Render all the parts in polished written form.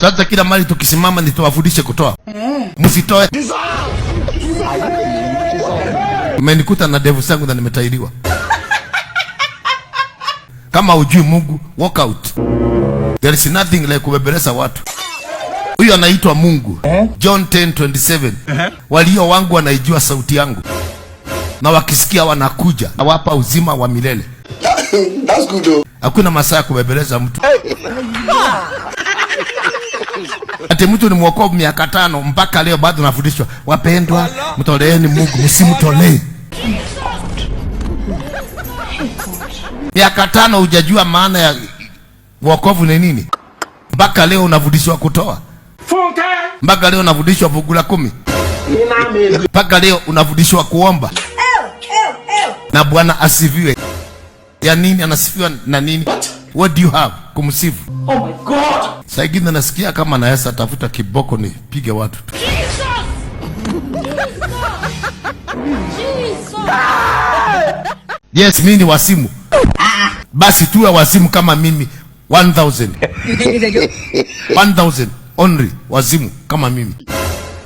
Sasa kila mali tukisimama nitawafundishe kutoa. Msitoe. Umenikuta na devu zangu na nimetairiwa. Kama hujui Mungu, walk out. There is nothing like kubebeleza watu. Huyo anaitwa Mungu. John 10:27. Walio wangu wanaijua sauti yangu, na wakisikia wanakuja, nawapa uzima wa milele. That's good though. Hakuna masaa ya kubebeleza mtu. Ati mtu ni mwokovu miaka 5 mpaka leo bado nafundishwa, wapendwa, mtoleeni Mungu, msimtolee. Miaka 5 hujajua maana ya wokovu ni nini? Mpaka leo unafundishwa kutoa. Mpaka leo unafundishwa fungu la 10. Mpaka leo unafundishwa kuomba. Na Bwana asifiwe. Ya nini anasifiwa na nini? What do you have kumsifu? Oh my God. Sasa ingine nasikia kama naweza tafuta kiboko ni pige watu tu. Yes, mimi ni wasimu. Basi tuwe wasimu kama mimi. 1000. 1000 only wazimu kama mimi.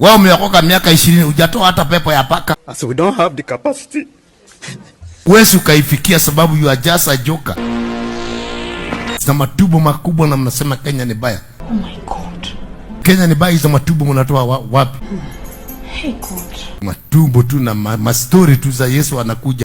Wao umeokoka miaka 20 hujatoa hata pepo ya paka. So we don't have the capacity. Wewe ukaifikia sababu you are just a joker. Sina matubo makubwa na mnasema Kenya ni baya. Oh my God. Kenya ni baya, hizo matubo mnatoa wapi? Hey God. Matumbo tu na mastori tu za Yesu anakuja.